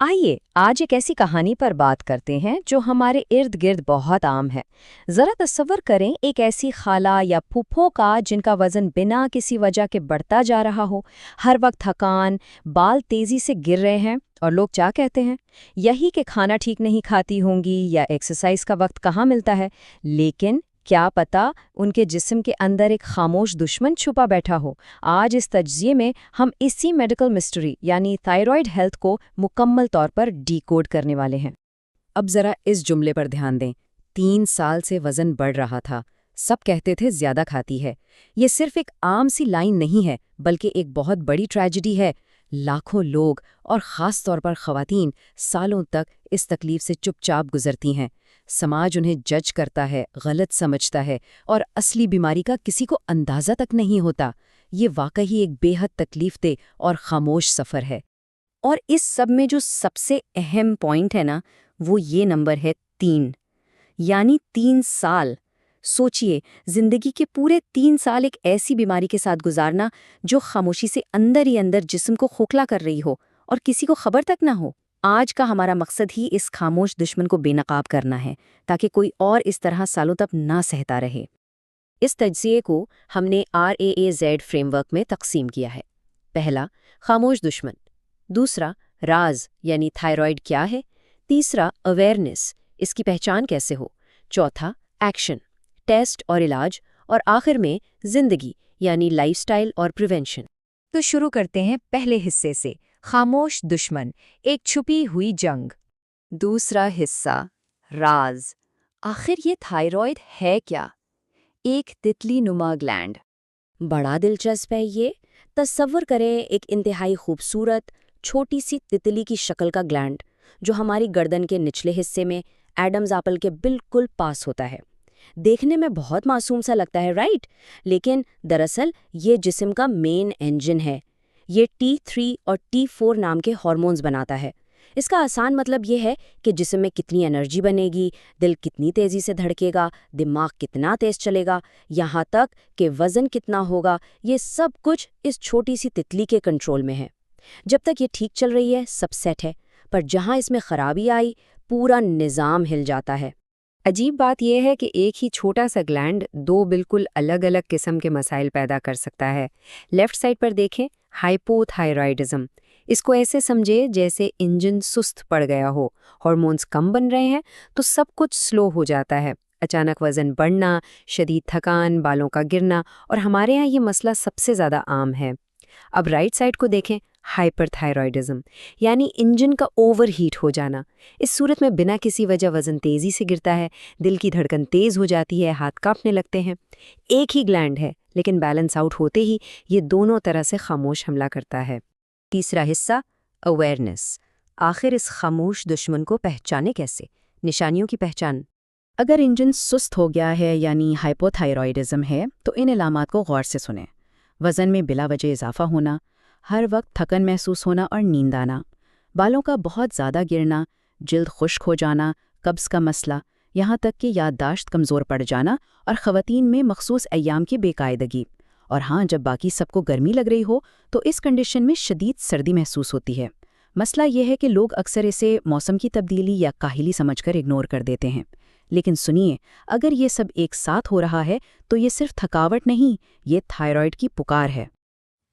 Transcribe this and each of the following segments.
आइए आज एक ऐसी कहानी पर बात करते हैं जो हमारे इर्द गिर्द बहुत आम है। जरा तस्वर करें एक ऐसी खाला या फूफो का जिनका वजन बिना किसी वजह के बढ़ता जा रहा हो। हर वक्त थकान, बाल तेजी से गिर रहे हैं और लोग क्या कहते हैं, यही कि खाना ठीक नहीं खाती होंगी या एक्सरसाइज का वक्त कहाँ मिलता है। लेकिन क्या पता उनके जिस्म के अंदर एक खामोश दुश्मन छुपा बैठा हो। आज इस तज्जिए में हम इसी मेडिकल मिस्ट्री यानी थायराइड हेल्थ को मुकम्मल तौर पर डीकोड करने वाले हैं। अब जरा इस जुमले पर ध्यान दें। 3 साल से वजन बढ़ रहा था, सब कहते थे ज्यादा खाती है। ये सिर्फ एक आम सी लाइन नहीं है, बल्कि एक बहुत बड़ी ट्रेजेडी है। लाखों लोग और ख़ास तौर पर ख़वातीन सालों तक इस तकलीफ से चुपचाप गुजरती हैं। समाज उन्हें जज करता है, गलत समझता है और असली बीमारी का किसी को अंदाज़ा तक नहीं होता। ये वाकई एक बेहद तकलीफदेह और खामोश सफ़र है। और इस सब में जो सबसे अहम पॉइंट है ना, वो ये नंबर है 3, यानी 3 साल। सोचिए, जिंदगी के पूरे 3 साल एक ऐसी बीमारी के साथ गुजारना जो खामोशी से अंदर ही अंदर जिस्म को खोखला कर रही हो और किसी को खबर तक ना हो। आज का हमारा मकसद ही इस खामोश दुश्मन को बेनकाब करना है, ताकि कोई और इस तरह सालों तक ना सहता रहे। इस तज्जिए को हमने RAAZ फ्रेमवर्क में तकसीम किया है। पहला, खामोश दुश्मन। दूसरा, राज यानी थायराइड क्या है। तीसरा, अवेयरनेस, इसकी पहचान कैसे हो। चौथा, एक्शन, टेस्ट और इलाज। और आखिर में जिंदगी यानी लाइफस्टाइल और प्रिवेंशन। तो शुरू करते हैं पहले हिस्से से, खामोश दुश्मन, एक छुपी हुई जंग। दूसरा हिस्सा, राज। आखिर ये थायराइड है क्या? एक तितली नुमा ग्लैंड। बड़ा दिलचस्प है ये। तस्वर करें एक इंतहाई खूबसूरत छोटी सी तितली की शक्ल का ग्लैंड जो हमारी गर्दन के निचले हिस्से में एडम्स एप्पल के बिल्कुल पास होता है। देखने में बहुत मासूम सा लगता है, राइट? लेकिन दरअसल ये जिस्म का मेन इंजन है। ये T3 और T4 नाम के हार्मोन्स बनाता है। इसका आसान मतलब ये है कि जिस्म में कितनी एनर्जी बनेगी, दिल कितनी तेज़ी से धड़केगा, दिमाग कितना तेज़ चलेगा, यहाँ तक कि वज़न कितना होगा, ये सब कुछ इस छोटी सी तितली के कंट्रोल में है। जब तक ये ठीक चल रही है सब सेट है, पर जहाँ इसमें खराबी आई पूरा निज़ाम हिल जाता है। अजीब बात यह है कि एक ही छोटा सा ग्लैंड 2 बिल्कुल अलग अलग किस्म के मसाइल पैदा कर सकता है। लेफ्ट साइड पर देखें, हाइपोथायराइडिज्म। इसको ऐसे समझे जैसे इंजन सुस्त पड़ गया हो, हार्मोन्स कम बन रहे हैं तो सब कुछ स्लो हो जाता है। अचानक वजन बढ़ना, शदीद थकान, बालों का गिरना, और हमारे यहाँ ये मसला सबसे ज़्यादा आम है। अब राइट साइड को देखें, हाइपरथायरॉयडिज्म, यानी इंजन का ओवरहीट हो जाना। इस सूरत में बिना किसी वजह वजन तेज़ी से गिरता है, दिल की धड़कन तेज़ हो जाती है, हाथ कांपने लगते हैं। एक ही ग्लैंड है, लेकिन बैलेंस आउट होते ही ये दोनों तरह से खामोश हमला करता है। तीसरा हिस्सा, अवेयरनेस। आखिर इस खामोश दुश्मन को पहचाने कैसे? निशानियों की पहचान। अगर इंजन सुस्त हो गया है यानी हाइपोथायरॉयडिज्म है तो इन अलामात को गौर से सुनें। वज़न में बिला वजह इजाफा होना, हर वक्त थकन महसूस होना और नींद आना, बालों का बहुत ज़्यादा गिरना, जिल्द खुश्क हो जाना, कब्ज़ का मसला, यहाँ तक कि याददाश्त कमज़ोर पड़ जाना और ख़वातीन में मखसूस अय्याम की बेकायदगी। और हाँ, जब बाकी सबको गर्मी लग रही हो तो इस कंडीशन में शदीद सर्दी महसूस होती है। मसला यह है कि लोग अक्सर इसे मौसम की तब्दीली या काहिली समझकर इग्नोर कर देते हैं। लेकिन सुनिए, अगर ये सब एक साथ हो रहा है तो ये सिर्फ थकावट नहीं, ये थायराइड की पुकार है।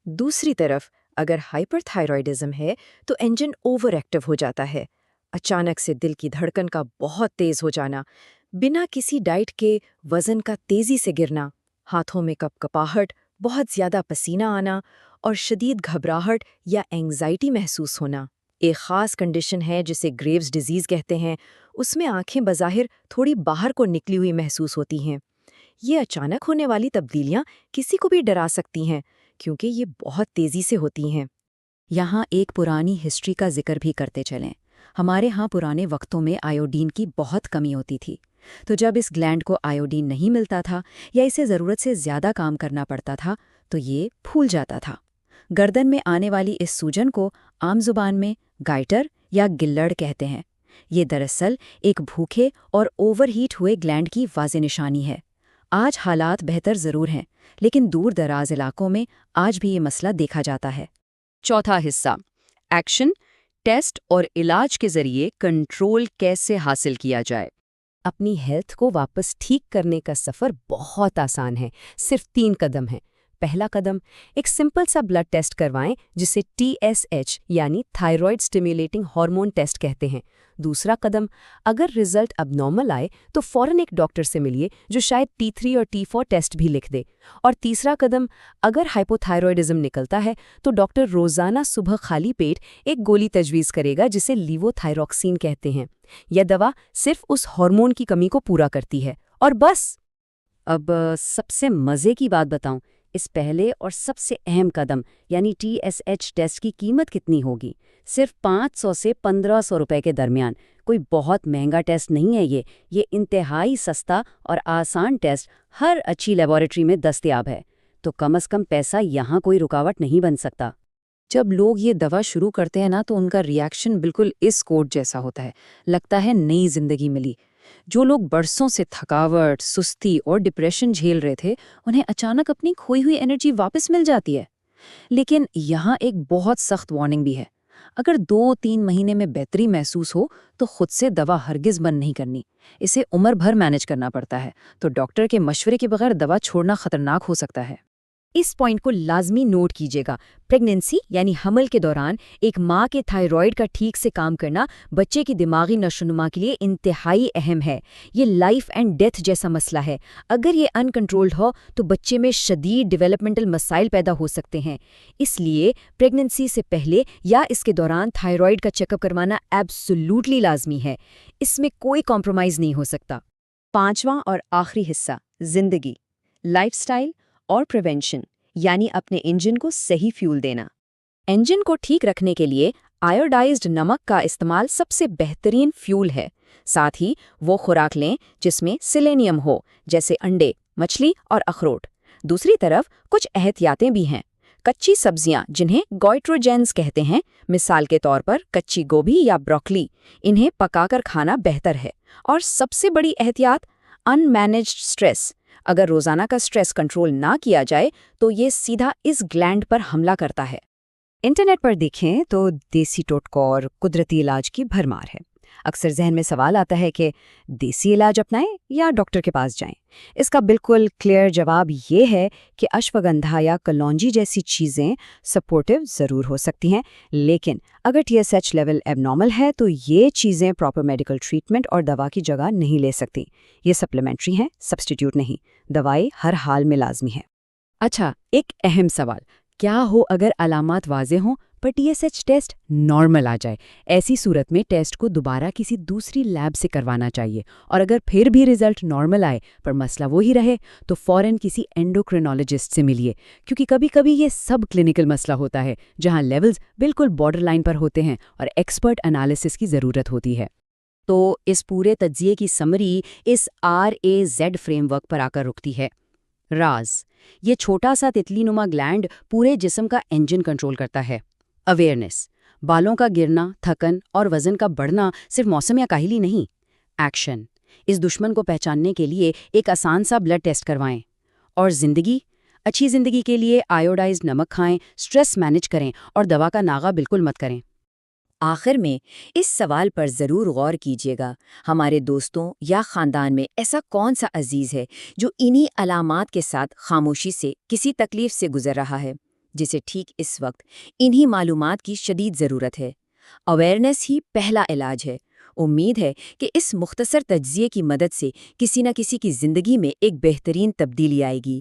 दूसरी तरफ अगर हाइपरथायरॉयडिज्म है तो इंजन ओवर एक्टिव हो जाता है। अचानक से दिल की धड़कन का बहुत तेज हो जाना, बिना किसी डाइट के वजन का तेजी से गिरना, हाथों में कपकपाहट, बहुत ज्यादा पसीना आना और शदीद घबराहट या एंग्जाइटी महसूस होना। एक खास कंडीशन है जिसे ग्रेव्स डिजीज कहते हैं। उसमें आंखें बज़ाहिर थोड़ी बाहर को निकली हुई महसूस होती हैं। ये अचानक होने वाली तब्दीलियां किसी को भी डरा सकती हैं, क्योंकि ये बहुत तेज़ी से होती हैं। यहाँ एक पुरानी हिस्ट्री का जिक्र भी करते चलें। हमारे यहाँ पुराने वक्तों में आयोडीन की बहुत कमी होती थी, तो जब इस ग्लैंड को आयोडीन नहीं मिलता था या इसे ज़रूरत से ज़्यादा काम करना पड़ता था तो ये फूल जाता था। गर्दन में आने वाली इस सूजन को आम जुबान में गाइटर या गिल्लड़ कहते हैं। ये दरअसल एक भूखे और ओवरहीट हुए ग्लैंड की वाज़ेह निशानी है। आज हालात बेहतर ज़रूर हैं, लेकिन दूर दराज इलाकों में आज भी ये मसला देखा जाता है। चौथा हिस्सा, एक्शन, ٹیسٹ اور علاج کے ذریعے کنٹرول کیسے حاصل کیا جائے؟ اپنی ہیلتھ کو واپس ٹھیک کرنے کا سفر بہت آسان ہے، صرف 3 قدم ہیں۔ پہلا قدم، ایک سمپل سا بلڈ ٹیسٹ کروائیں جسے TSH یعنی تھائرائیڈ سٹیمیولیٹنگ ہارمون ٹیسٹ کہتے ہیں۔ دوسرا قدم، اگر رزلٹ اب نارمل آئے تو فوراً ایک ڈاکٹر سے ملیے جو شاید T3 اور T4 ٹیسٹ بھی لکھ دے۔ اور تیسرا قدم، اگر ہائپوتھائرائڈزم نکلتا ہے تو ڈاکٹر روزانہ صبح خالی پیٹ ایک گولی تجویز کرے گا جسے لیوو تھائروکسین کہتے ہیں۔ یہ دوا صرف اس ہارمون کی کمی کو پورا کرتی ہے اور بس۔ اب سب سے مزے کی بات بتاؤں، اس پہلے اور سب سے اہم قدم یعنی TSH ٹیسٹ کی قیمت کتنی ہوگی؟ صرف 500 سے 1500 روپے کے درمیان۔ کوئی بہت مہنگا ٹیسٹ نہیں ہے یہ انتہائی سستا اور آسان ٹیسٹ ہر اچھی لیبارٹری میں دستیاب ہے۔ تو کم از کم پیسہ یہاں کوئی رکاوٹ نہیں بن سکتا۔ جب لوگ یہ دوا شروع کرتے ہیں نا تو ان کا ریاکشن بالکل اس کوٹ جیسا ہوتا ہے، لگتا ہے نئی زندگی ملی۔ جو لوگ برسوں سے تھکاوٹ، سستی اور ڈپریشن جھیل رہے تھے، انہیں اچانک اپنی کھوئی ہوئی انرجی واپس مل جاتی ہے۔ لیکن یہاں ایک بہت سخت وارننگ بھی ہے۔ اگر 2-3 مہینے میں بہتری محسوس ہو تو خود سے دوا ہرگز بند نہیں کرنی، اسے عمر بھر مینج کرنا پڑتا ہے۔ تو ڈاکٹر کے مشورے کے بغیر دوا چھوڑنا خطرناک ہو سکتا ہے۔ اس پوائنٹ کو لازمی نوٹ کیجیے گا۔ پریگننسی یعنی حمل کے دوران ایک ماں کے تھائرائیڈ کا ٹھیک سے کام کرنا بچے کی دماغی نشوونما کے لیے انتہائی اہم ہے۔ یہ لائف اینڈ ڈیتھ جیسا مسئلہ ہے۔ اگر یہ ان کنٹرولڈ ہو تو بچے میں شدید ڈیولپمنٹل مسائل پیدا ہو سکتے ہیں۔ اس لیے پریگننسی سے پہلے یا اس کے دوران تھائرائیڈ کا چیک اپ کروانا ایبسولوٹلی لازمی ہے۔ اس میں کوئی کمپرومائز نہیں ہو سکتا۔ 5واں اور آخری حصہ، زندگی، لائف سٹائل اور پریونشن، یعنی اپنے انجن کو صحیح فیول دینا۔ انجن کو ٹھیک رکھنے کے لیے آیوڈائزڈ نمک کا استعمال سب سے بہترین فیول ہے۔ ساتھ ہی وہ خوراک لیں جس میں سیلینیم ہو، جیسے انڈے، مچھلی اور اخروٹ۔ دوسری طرف کچھ احتیاطیں بھی ہیں۔ کچی سبزیاں جنہیں گوئٹروجینز کہتے ہیں، مثال کے طور پر کچی گوبھی یا بروکلی، انہیں پکا کر کھانا بہتر ہے۔ اور سب سے بڑی احتیاط، ان مینجڈ سٹریس۔ اگر روزانہ کا سٹریس کنٹرول نہ کیا جائے تو یہ سیدھا اس گلینڈ پر حملہ کرتا ہے۔ انٹرنیٹ پر دیکھیں تو دیسی ٹوٹکوں اور قدرتی علاج کی بھرمار ہے۔ اکثر ذہن میں سوال آتا ہے کہ دیسی علاج اپنائیں یا ڈاکٹر کے پاس جائیں۔ اس کا بالکل کلیئر جواب یہ ہے کہ اشوگندھا یا کلونجی جیسی چیزیں سپورٹیو ضرور ہو سکتی ہیں، لیکن اگر TSH لیول ایب نارمل ہے تو یہ چیزیں پراپر میڈیکل ٹریٹمنٹ اور دوا کی جگہ نہیں لے سکتی۔ یہ سپلیمنٹری ہیں، سبسٹیٹیوٹ نہیں۔ دوائی ہر حال میں لازمی ہے۔ اچھا، ایک اہم سوال، کیا ہو اگر علامات واضح ہوں پر TSH ٹیسٹ نارمل آ جائے؟ ایسی صورت میں ٹیسٹ کو دوبارہ کسی دوسری لیب سے کروانا چاہیے، اور اگر پھر بھی رزلٹ نارمل آئے پر مسئلہ وہی رہے تو فوراً کسی اینڈوکرینالوجسٹ سے ملیے، کیونکہ کبھی کبھی یہ سب کلینکل مسئلہ ہوتا ہے جہاں لیولز بالکل بارڈر لائن پر ہوتے ہیں اور ایکسپرٹ انالیسس کی ضرورت ہوتی ہے۔ تو اس پورے تجزیے کی سمری اس RAZ فریم ورک پر آ کر رکتی ہے۔ راز، یہ چھوٹا سا تتلی نما گلینڈ پورے جسم کا انجن کنٹرول کرتا ہے۔ اویئرنیس، بالوں کا گرنا، تھکن اور وزن کا بڑھنا صرف موسم یا کاہلی نہیں۔ ایکشن، اس دشمن کو پہچاننے کے لیے ایک آسان سا بلڈ ٹیسٹ کروائیں۔ اور زندگی، اچھی زندگی کے لیے آیوڈائزڈ نمک کھائیں، سٹریس مینج کریں اور دوا کا ناغہ بالکل مت کریں۔ آخر میں اس سوال پر ضرور غور کیجیے گا، ہمارے دوستوں یا خاندان میں ایسا کون سا عزیز ہے جو انہی علامات کے ساتھ خاموشی سے کسی تکلیف سے گزر رہا ہے، جسے ٹھیک اس وقت انہی معلومات کی شدید ضرورت ہے۔ اویئرنیس ہی پہلا علاج ہے۔ امید ہے کہ اس مختصر تجزیے کی مدد سے کسی نہ کسی کی زندگی میں ایک بہترین تبدیلی آئے گی۔